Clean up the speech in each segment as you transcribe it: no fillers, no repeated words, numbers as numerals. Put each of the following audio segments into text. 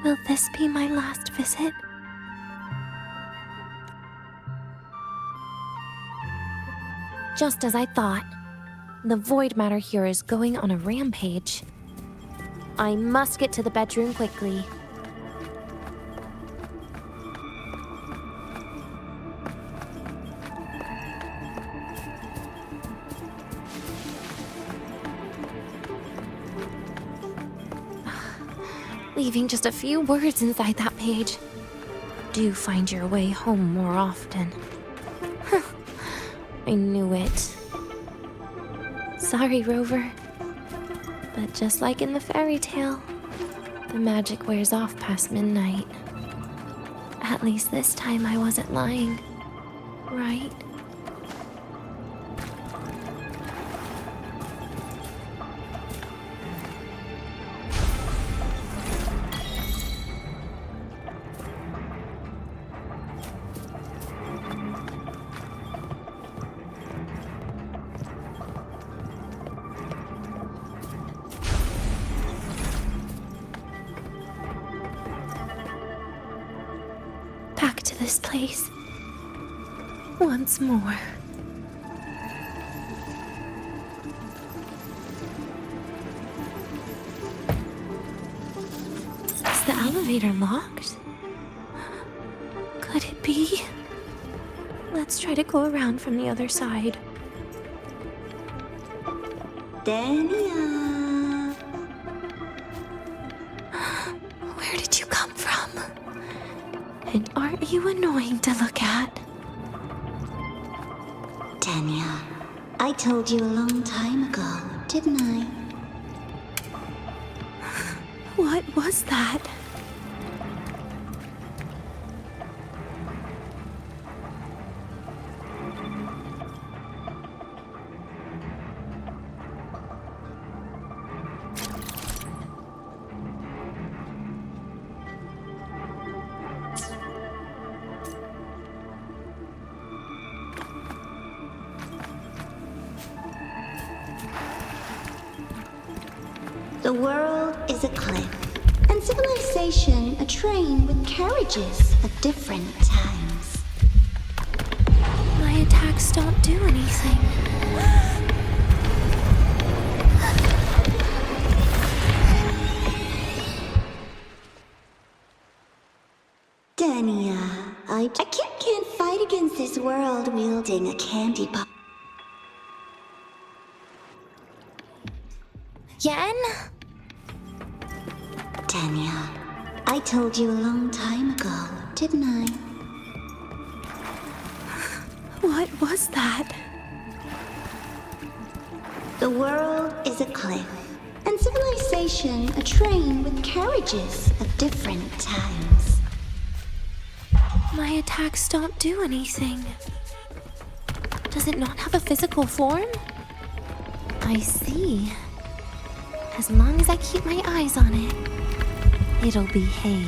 Will this be my last visit? Just as I thought. The void matter here is going on a rampage. I must get to the bedroom quickly. Leaving just a few words inside that page. Do find your way home more often. I knew it. Sorry, Rover. But just like in the fairy tale, the magic wears off past midnight. At least this time I wasn't lying, right? Back to this place. Once more. Is the elevator locked? Could it be? Let's try to go around from the other side. Denia! Where did you come from? And aren't you annoying to look at? Denia, I told you a long time ago, didn't I? What was that? The world is a cliff, and civilization a train with carriages of different times. My attacks don't do anything. Denia, I can't fight against this world wielding a candy bar. Yen? Denia, I told you a long time ago, didn't I? What was that? The world is a cliff, and civilization a train with carriages of different times. My attacks don't do anything. Does it not have a physical form? I see. As long as I keep my eyes on it, it'll behave.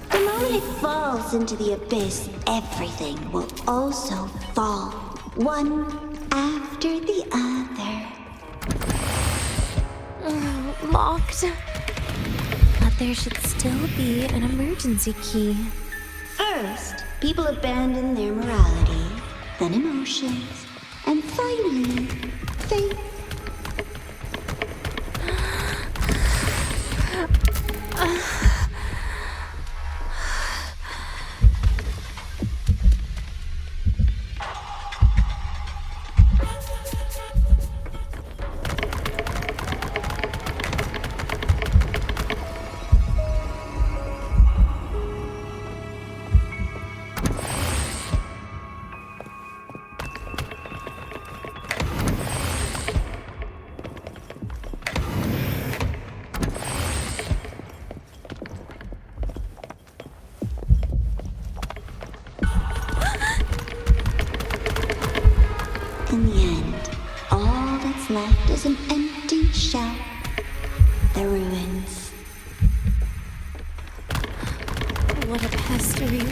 When it falls into the abyss, everything will also fall, one after the other. Locked. But there should still be an emergency key. First, people abandon their morality, then emotions, and finally, faith.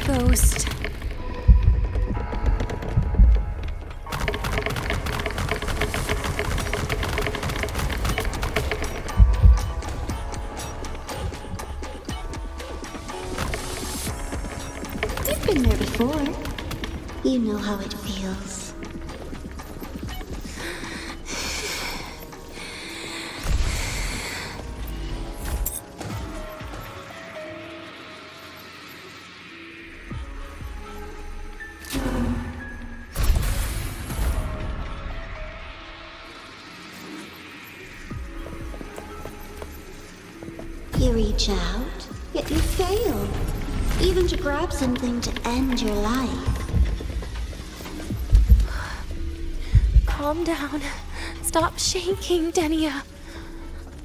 ghost. You've been there before. You know how it feels. You reach out, yet you fail. Even to grab something to end your life. Calm down. Stop shaking, Denia.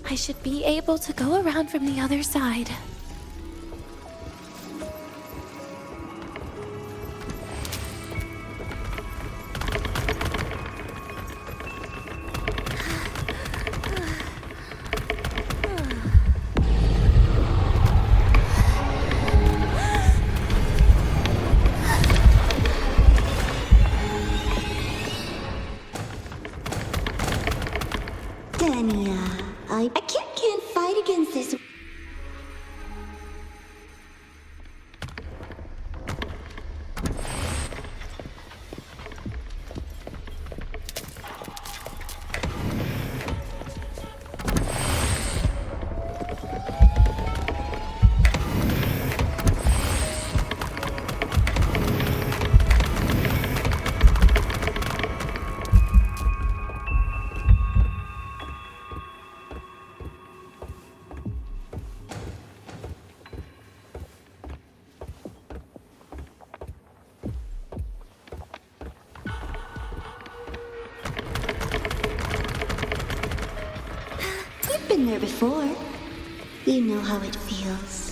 I should be able to go around from the other side. Denia, I can't fight against this. You've been there before. You know how it feels.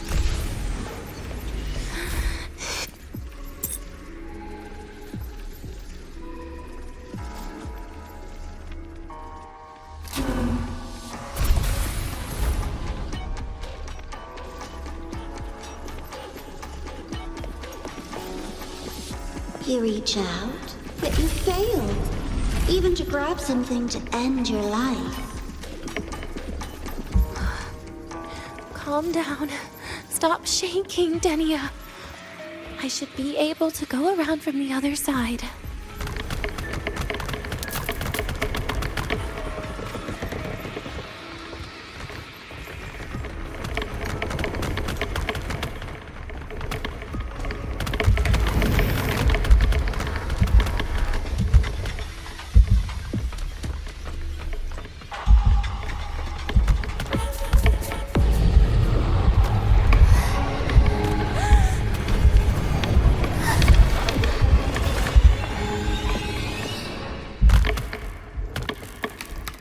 You reach out, but you fail. Even to grab something to end your life. Calm down. Stop shaking, Denia. I should be able to go around from the other side.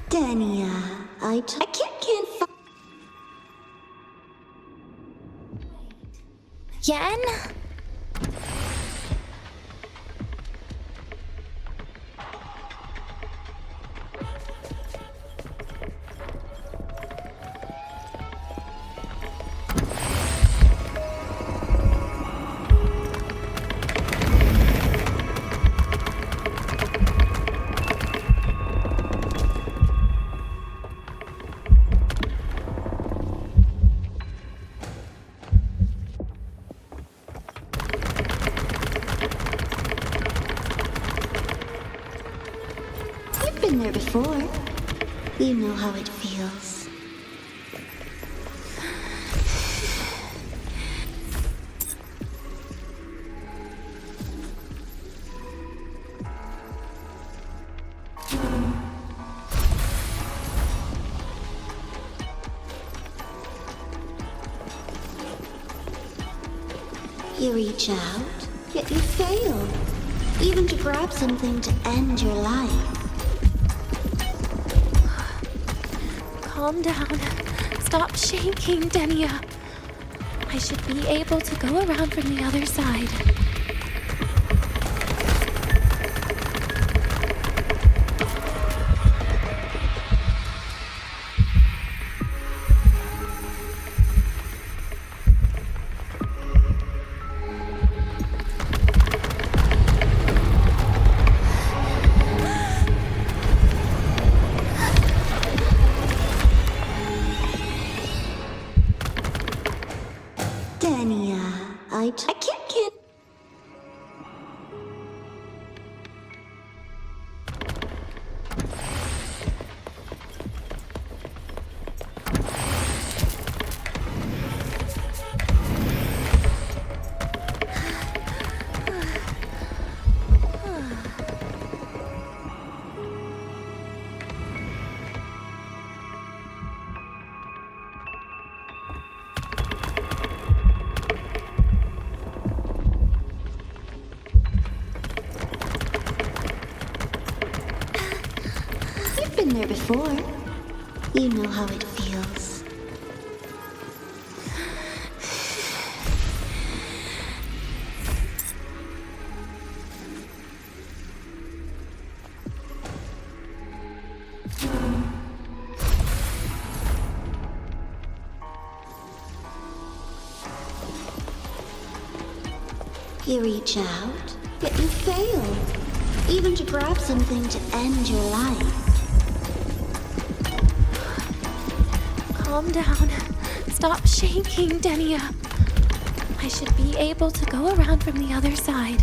Denia, I can't fight. Yen? You've been there before. You know how it feels. You reach out, yet you fail. Even to grab something to end your life. Calm down. Stop shaking, Denia. I should be able to go around from the other side. Denia. I can't. You've been there before. You know how it feels. You reach out, yet you fail. Even to grab something to end your life. Calm down. Stop shaking, Denia. I should be able to go around from the other side.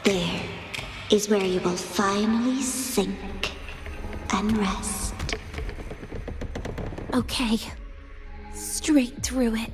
There is where you will finally sink and rest. Okay. Straight through it.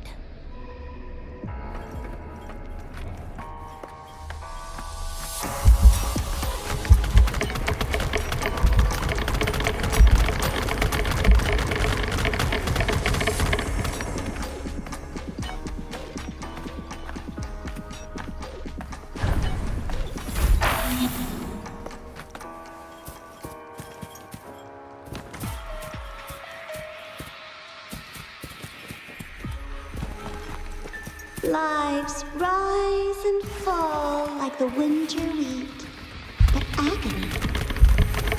Lives rise and fall like the winter wheat. But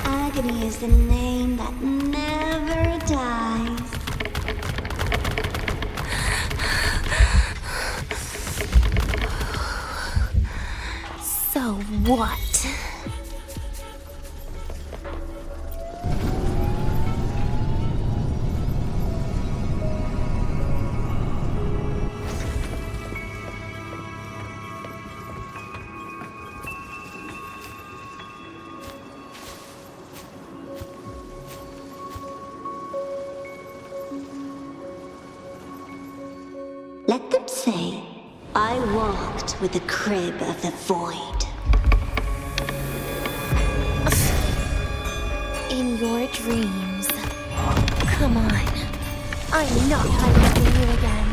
agony is the name that never dies. So what? Let them say, I walked with the crib of the void. In your dreams. Come on. I'm not hiding from you again.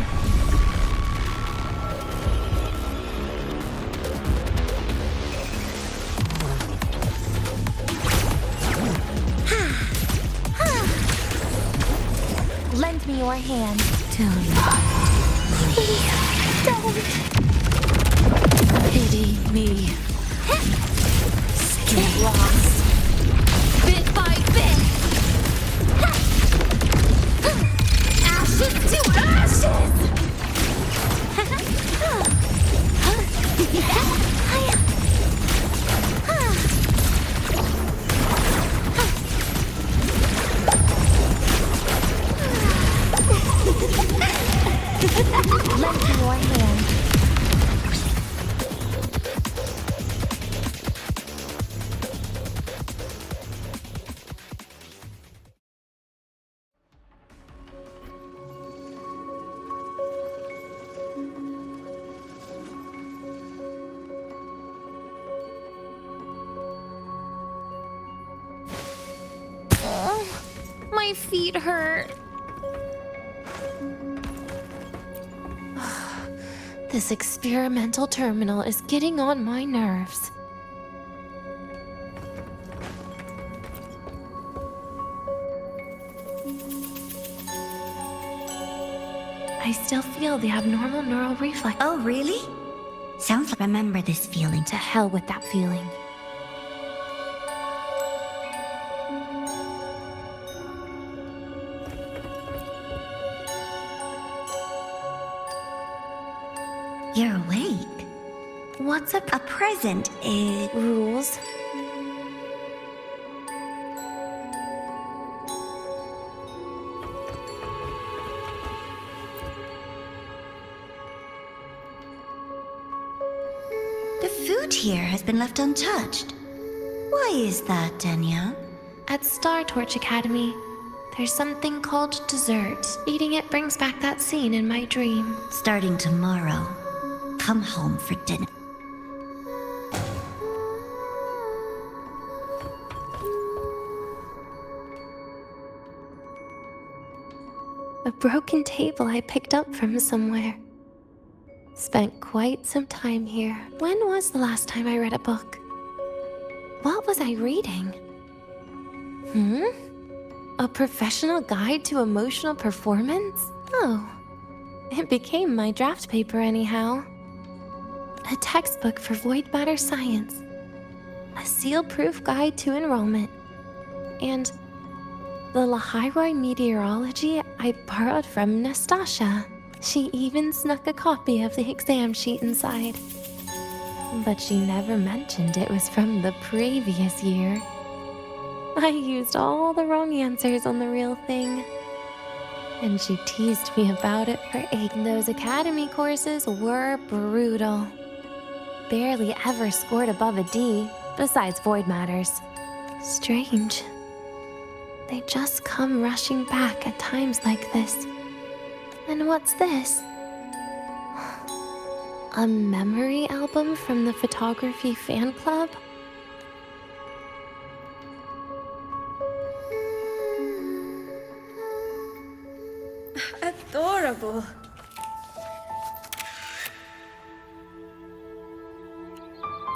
Lend me your hand. Do not Please, don't. pity me. Get lost. Bit by bit. Ashes to ashes. Lend me your hand. My feet hurt. This experimental terminal is getting on my nerves. I still feel the abnormal neural reflex. Oh, really? Sounds like I remember this feeling. To hell with that feeling. You're awake. What's a present is... rules? The food here has been left untouched. Why is that, Denia? At Star Torch Academy, there's something called dessert. Eating it brings back that scene in my dream. Starting tomorrow, come home for dinner. A broken table I picked up from somewhere. Spent quite some time here. When was the last time I read a book? What was I reading? A professional guide to emotional performance? Oh, it became my draft paper anyhow. A textbook for void matter science. A seal-proof guide to enrollment. And the Lahairoi meteorology I borrowed from Nastasha. She even snuck a copy of the exam sheet inside. But she never mentioned it was from the previous year. I used all the wrong answers on the real thing. And she teased me about it for 8. Those academy courses were brutal. Barely ever scored above a D, besides void matters. Strange. They just come rushing back at times like this. And what's this? A memory album from the photography fan club? Adorable.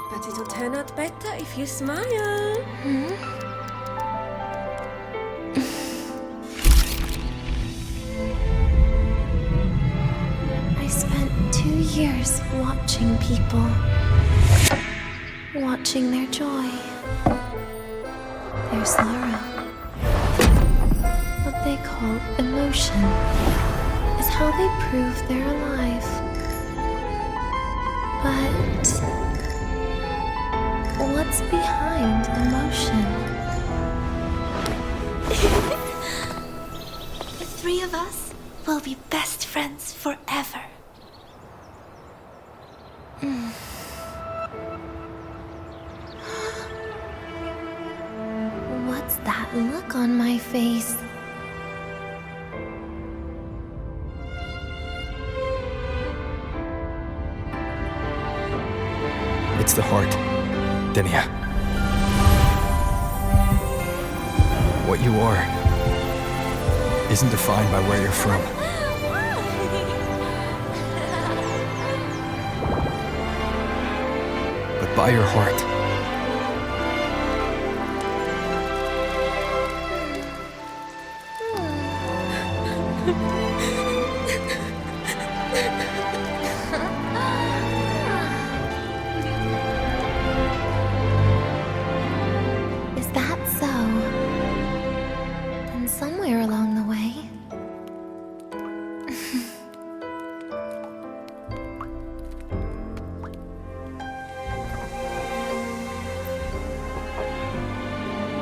But it'll turn out better if you smile. I spent 2 years watching people. Watching their joy. Their sorrow. What they call emotion is how they prove they're alive. But what's behind emotion? The three of us will be best friends forever. What's that look on my face? It's the heart, Denia. What you are isn't defined by where you're from. But by your heart. Is that so? Then somewhere along the way...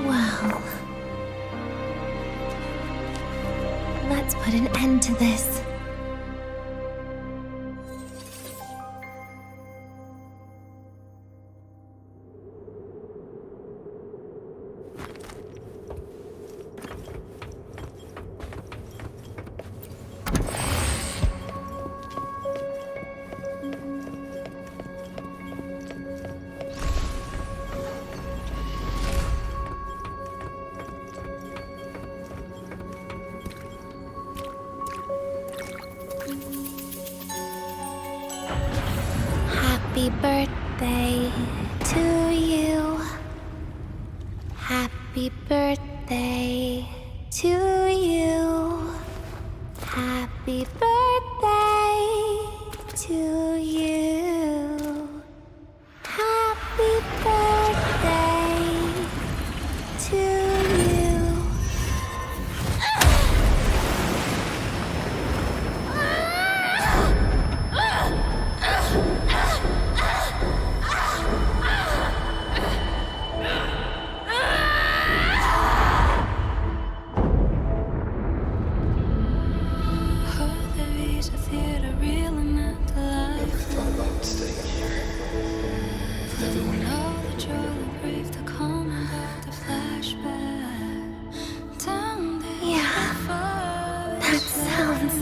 Well... Let's put an end to this. Happy birthday to you. Happy birthday to you. Happy birthday to you. Happy birthday to you.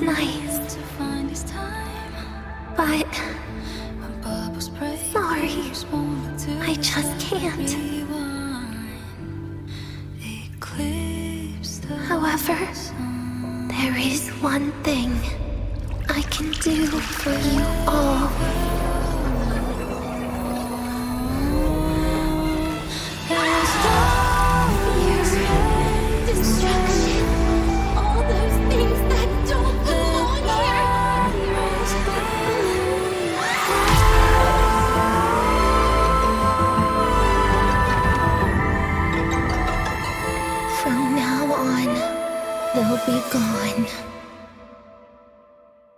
Nice. But sorry, I just can't. However, there is one thing I can do for you all. Destruction, all those things that don't belong here. From now on, they'll be gone.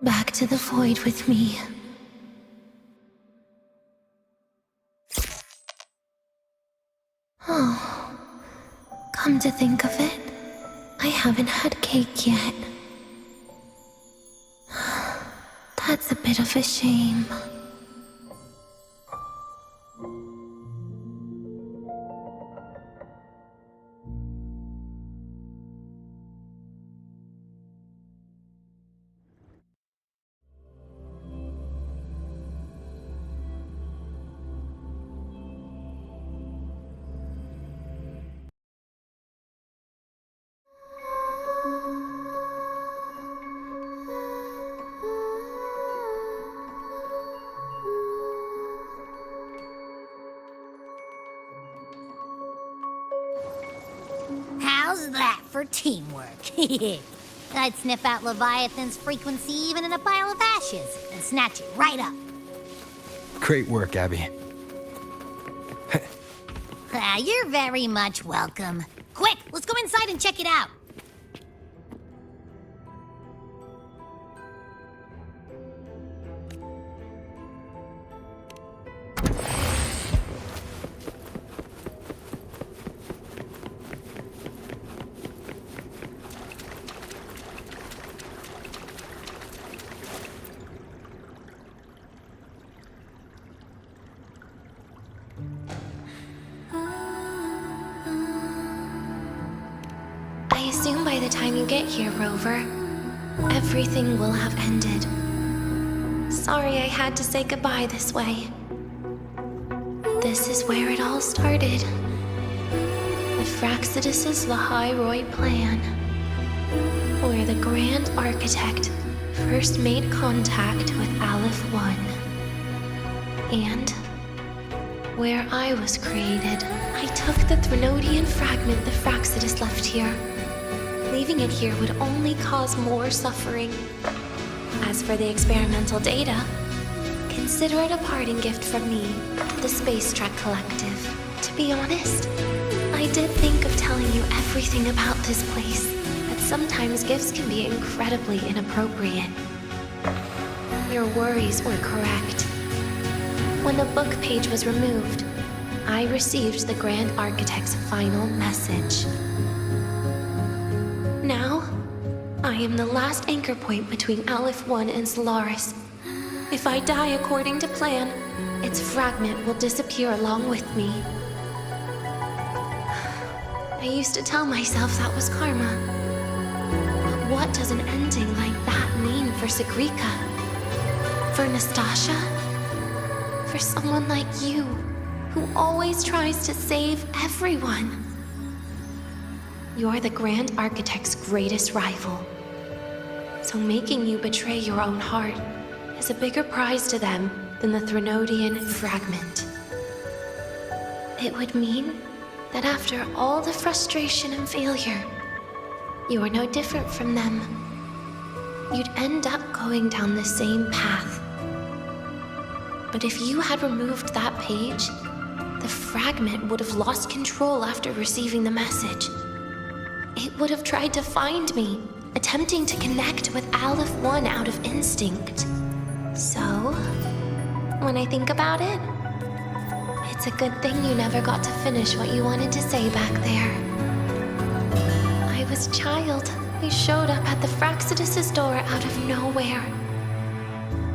Back to the void with me. Oh, come to think of it, I haven't had cake yet. That's a bit of a shame. How's that for teamwork? I'd sniff out Leviathan's frequency even in a pile of ashes and snatch it right up. Great work, Abby. You're very much welcome. Quick, let's go inside and check it out. I assume by the time you get here, Rover, everything will have ended. Sorry I had to say goodbye this way. This is where it all started. The Fraxidus' Lahai plan. Where the Grand Architect first made contact with Aleph 1. And where I was created, I took the Threnodian fragment the Fraxidus left here. Leaving it here would only cause more suffering. As for the experimental data, consider it a parting gift from me to the Space Trek Collective. To be honest, I did think of telling you everything about this place, but sometimes gifts can be incredibly inappropriate. Your worries were correct. When the book page was removed, I received the Grand Architect's final message. Now, I am the last anchor point between Aleph 1 and Solaris. If I die according to plan, its fragment will disappear along with me. I used to tell myself that was karma. But what does an ending like that mean for Sigrika? For Nastasha? For someone like you, who always tries to save everyone? You're the Grand Architect's greatest rival. So making you betray your own heart is a bigger prize to them in the Threnodian fragment. It would mean that after all the frustration and failure, you are no different from them. You'd end up going down the same path. But if you had removed that page, the fragment would have lost control after receiving the message. It would have tried to find me, attempting to connect with Aleph 1 out of instinct. So, when I think about it, it's a good thing you never got to finish what you wanted to say back there. I was a child who showed up at the Fraxidus' door out of nowhere.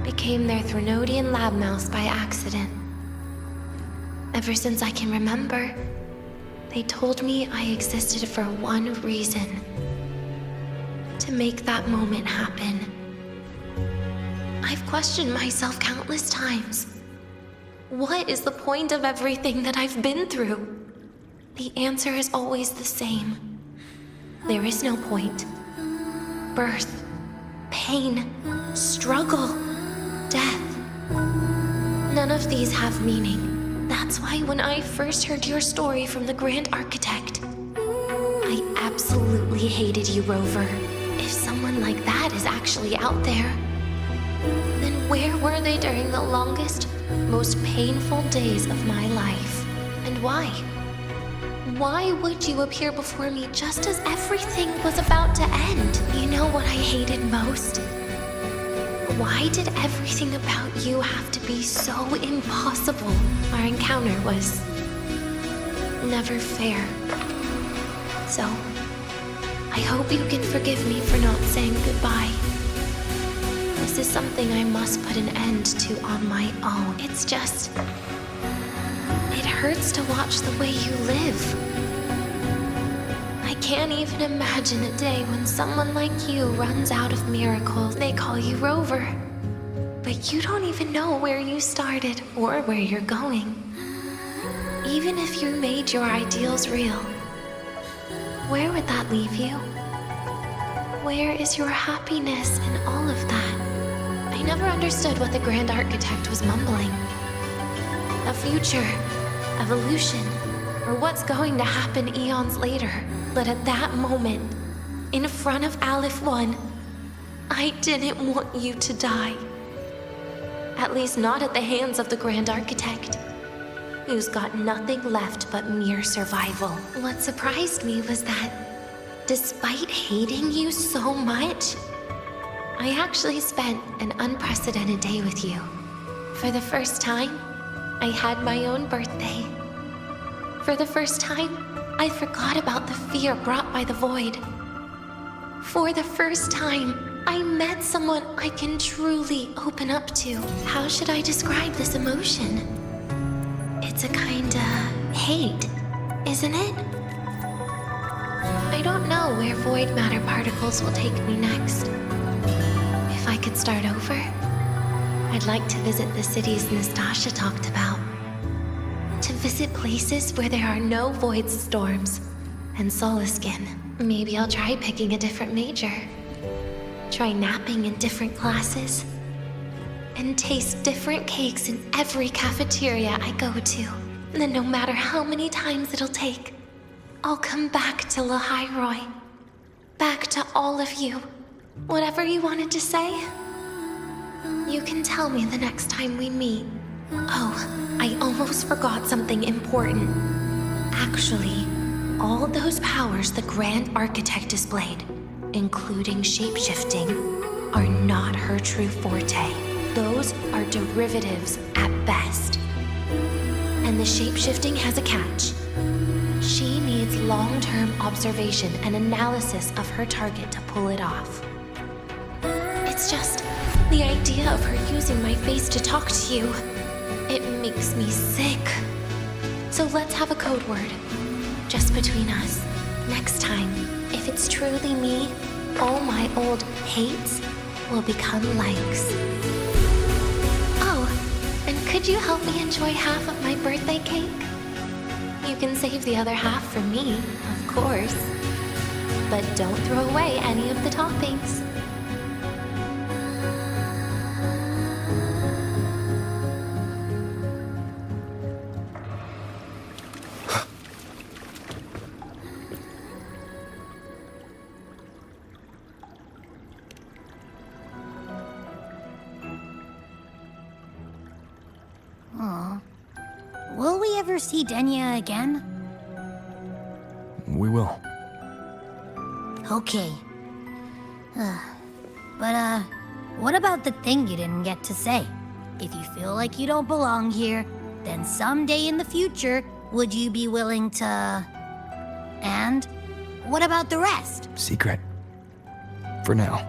Became their Threnodian lab mouse by accident. Ever since I can remember, they told me I existed for one reason. To make that moment happen. I've questioned myself countless times. What is the point of everything that I've been through? The answer is always the same. There is no point. Birth, pain, struggle, death. None of these have meaning. That's why when I first heard your story from the Grand Architect, I absolutely hated you, Rover. If someone like that is actually out there, then where were they during the longest, most painful days of my life? And why? Why would you appear before me just as everything was about to end? You know what I hated most? Why did everything about you have to be so impossible? Our encounter was never fair. So, I hope you can forgive me for not saying goodbye. This is something I must put an end to on my own. It's just... it hurts to watch the way you live. I can't even imagine a day when someone like you runs out of miracles. They call you Rover. But you don't even know where you started or where you're going. Even if you made your ideals real, where would that leave you? Where is your happiness in all of that? I never understood what the Grand Architect was mumbling. A future, evolution, or what's going to happen eons later. But at that moment, in front of Aleph 1, I didn't want you to die. At least not at the hands of the Grand Architect, who's got nothing left but mere survival. What surprised me was that, despite hating you so much, I actually spent an unprecedented day with you. For the first time, I had my own birthday. For the first time, I forgot about the fear brought by the void. For the first time, I met someone I can truly open up to. How should I describe this emotion? It's a kinda hate, isn't it? I don't know where void matter particles will take me next. If I could start over, I'd like to visit the cities Nastasia talked about. To visit places where there are no void storms and Solaskin. Maybe I'll try picking a different major. Try napping in different classes. And taste different cakes in every cafeteria I go to. Then no matter how many times it'll take, I'll come back to Lahairoi. Back to all of you. Whatever you wanted to say, you can tell me the next time we meet. Oh, I almost forgot something important. Actually, all those powers the Grand Architect displayed, including shape-shifting, are not her true forte. Those are derivatives at best. And the shape-shifting has a catch. She needs long-term observation and analysis of her target to pull it off. It's just the idea of her using my face to talk to you. It makes me sick. So let's have a code word. Just between us. Next time, if it's truly me, all my old hates will become likes. Oh, and could you help me enjoy half of my birthday cake? You can save the other half for me, of course. But don't throw away any of the toppings. Aw. Will we ever see Denia again? We will. Okay. But, what about the thing you didn't get to say? If you feel like you don't belong here, then someday in the future, would you be willing to... And what about the rest? Secret. For now.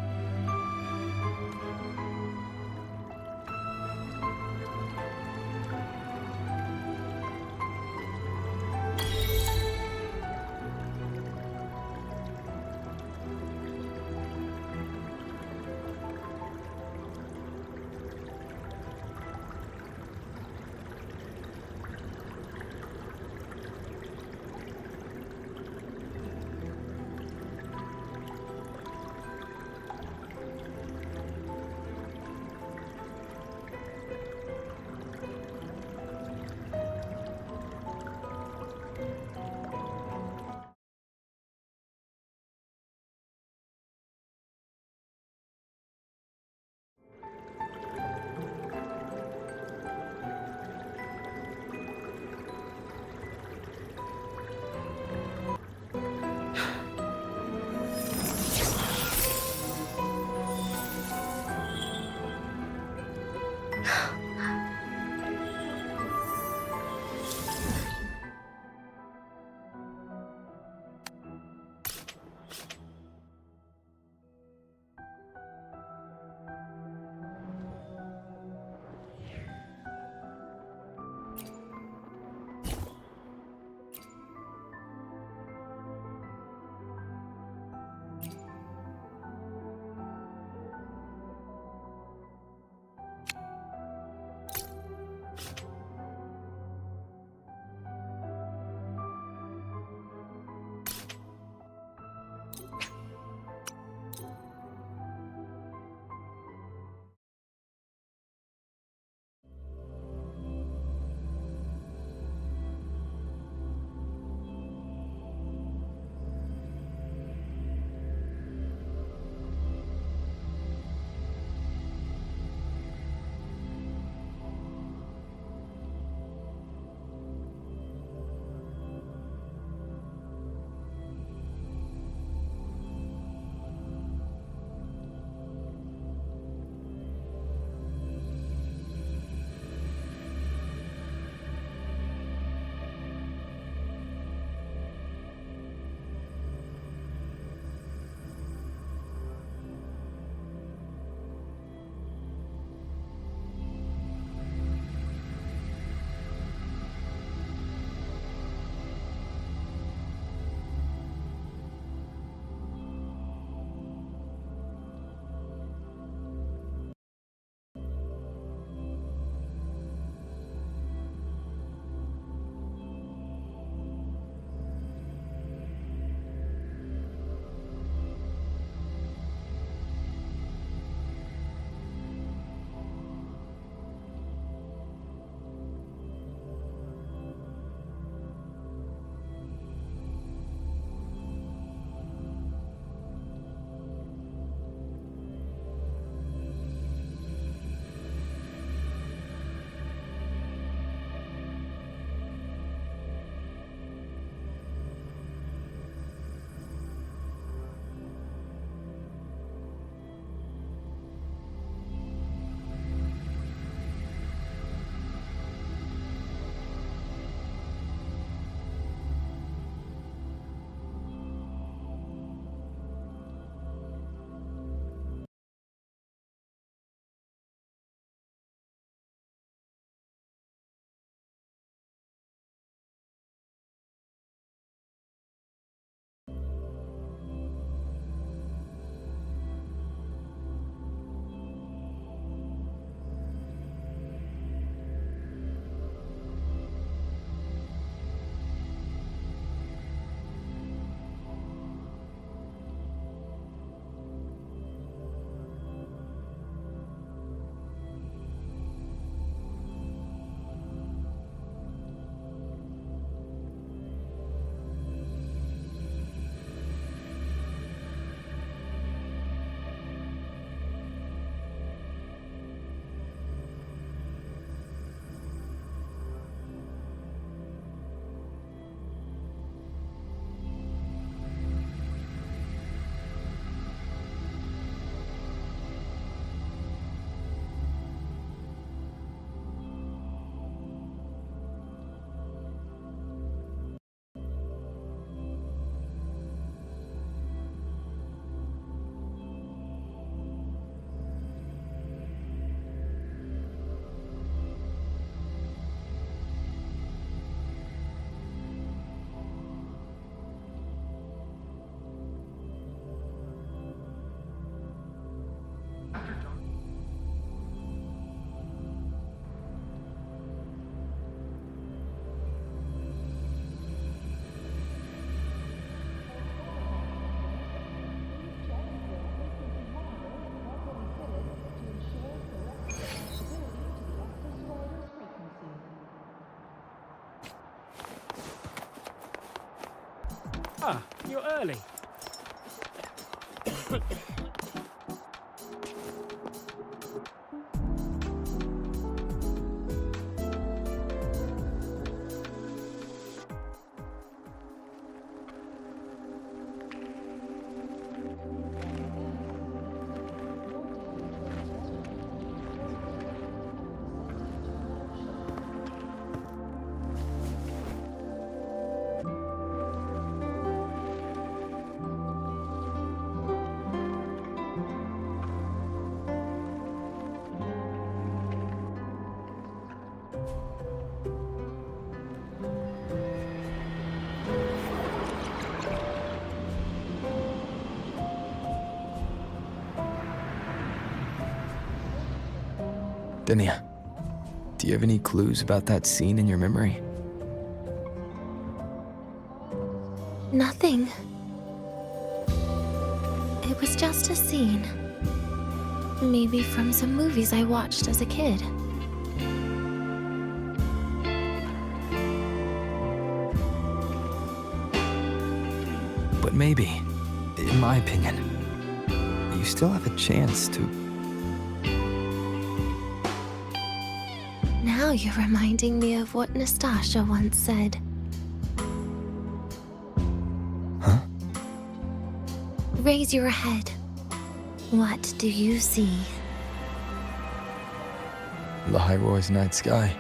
Ah, you're early. Denia, do you have any clues about that scene in your memory? Nothing. It was just a scene. Maybe from some movies I watched as a kid. But maybe, in my opinion, you still have a chance to... Now you're reminding me of what Nastasha once said. Huh? Raise your head. What do you see? Lahiroy's night sky.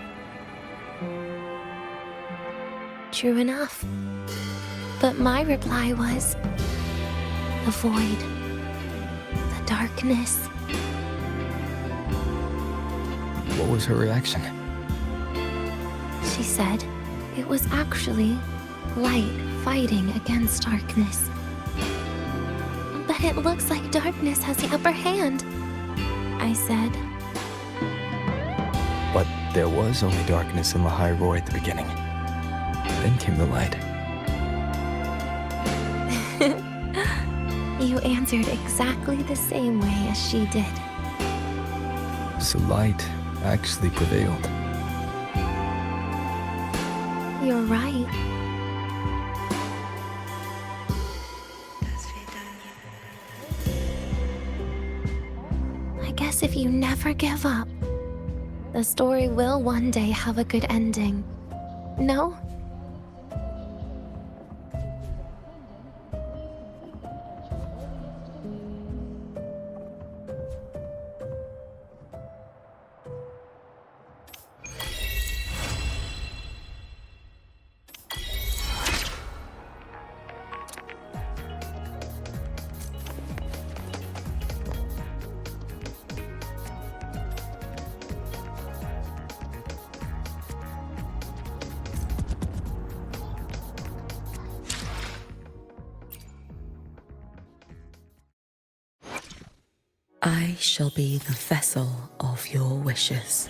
True enough. But my reply was... the void. The darkness. What was her reaction? She said it was actually light fighting against darkness. But it looks like darkness has the upper hand, I said. But there was only darkness in Lahiroy at the beginning. Then came the light. You answered exactly the same way as she did. So light actually prevailed. You're right. I guess if you never give up, the story will one day have a good ending. No? I shall be the vessel of your wishes.